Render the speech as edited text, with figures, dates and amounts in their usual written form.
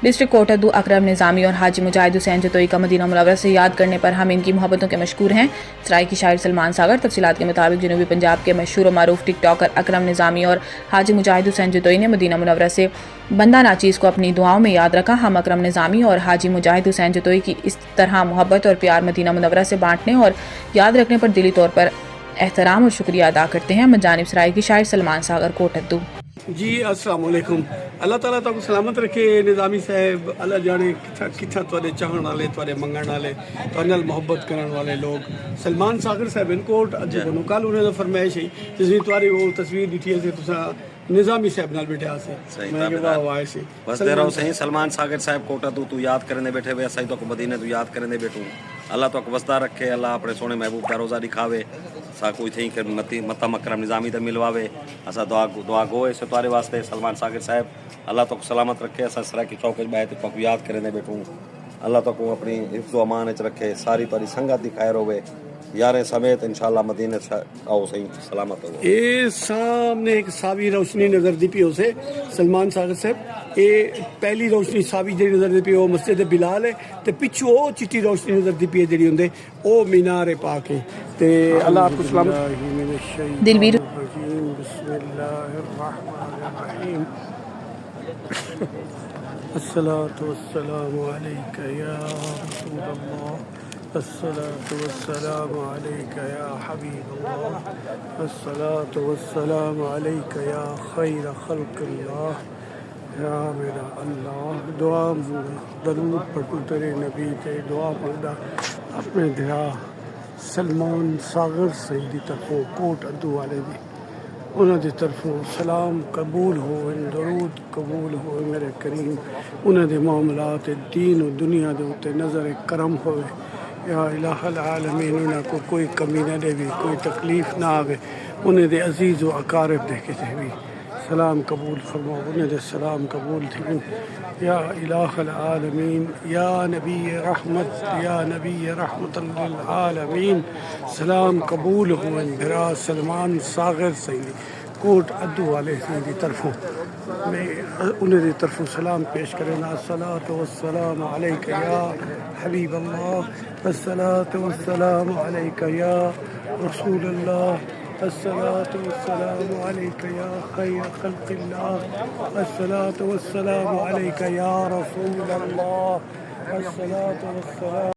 District کوٹدو اکرم نظامی اور حاجی مجاہد حسین جتوئی کا مدینہ منورہ سے یاد کرنے پر ہم ان کی محبتوں کے مشکور ہیں. سرائیکی شاعر سلمان ساگر. تفصیلات کے مطابق جنوبی پنجاب کے مشہور و معروف ٹک ٹاکر اکرم نظامی اور حاجی مجاہد حسین جتوئی نے مدینہ منورہ سے بندہ ناچیز کو اپنی دعاؤں میں یاد رکھا. ہم اکرم نظامی اور حاجی مجاہد حسین جتوئی کی اس طرح محبت اور پیار مدینہ منورہ سے بانٹنے اور یاد رکھنے پر دلی طور پر احترام اور شکریہ ادا کرتے ہیں. من جانب سرائیکی شاعر سلمان ساگر کوٹدو. جی السلام علیکم. اللہ تعالیٰ تک سلامت رکھے نظامی صاحب. اللہ جانے کتنا تھوڑے چاہن والے تھوڑے منگن والے تھوڑے محبت کرنے والے لوگ. سلمان ساگر صاحب ان کوٹ اج بنو کل انہوں نے فرمائش ہے جس میں تمہاری وہ تصویر ڈٹھی ہے تسا نظامی صاحب نال بیٹھے آسے میں کہ واہ واہ سے بس دے رہو صحیح سلمان ساگر صاحب کوٹا تو یاد کرنے بیٹھے ہوئے اسائی تو مدینے تو یاد کرنے بیٹھوں. اللہ تو وسدا رکھے. اللہ اپنے سونے محبوب دا روزہ دکھاوے. سا کوئی تھی کہ متا مکرم نظامی تے ملواوے. اسا دعا گوئے سے تمہارے واسطے سلمان ساگر صاحب. اللہ تو سلامت رکھے. اسا سرائیکی چوک بیٹھے تو یاد کرنے بیٹھوں. اللہ تو کو اپنی حفظ و امان وچ رکھے. ساری تاری سنگت دی خیر ہوے یاریں سمیت انشاءاللہ مدینے آؤ صحیح سلامت ہو. اے سامنے ایک ساوی روشنی نظر دی پی اسے سلمان ساگر صاحب. اے پہلی روشنی ساوی جڑی نظر دی پی او مسجد بلال ہے تے پچھو او چٹی روشنی نظر دی پی جڑی ہوندے او مینار پاک ہے. تے اللہ آپ کو سلامت. دلویر بسم اللہ الرحمن الرحیم. الصلاة والسلام علیک یا رسول اللہ. الصلاة والسلام علیک یا حبیب اللہ. الصلاة والسلام علیک یا خیر خلق اللہ. یا میرا اللہ دعا درود پڑھوں تیرے نبی تے دعا پڑھدا اپنے دیا سلمان ساگر سید دی طرفوں کوٹ ادو والے دی انہوں دی طرفوں سلام قبول ہو درود قبول ہو میرے کریم. انہوں دے معاملات دین و دنیا دے اوتے نظر کرم ہوئے. یا الہ العالمین انہوں کو کوئی کمی نہ دے بھی کوئی تکلیف نہ آوے. انہیں دے عزیز و اقارب دے کے دے بھی سلام قبول فرماؤ. انہیں دے سلام قبول تھی. یا الہ العالمین یا نبی رحمت یا نبی رحمت للعالمین سلام قبول ہوئے میرا سلمان ساغر سیدی کوٹ ادو والے دی طرفوں میں انہیں دی طرفوں سلام پیش کرنا. الصلاة والسلام علیک یا حبیب اللہ. الصلاة والسلام علیک یا رسول اللہ. الصلاة والسلام علیک یا خیر خلق اللہ. الصلاة والسلام علیک یا رسول اللہ. الصلاة والسلام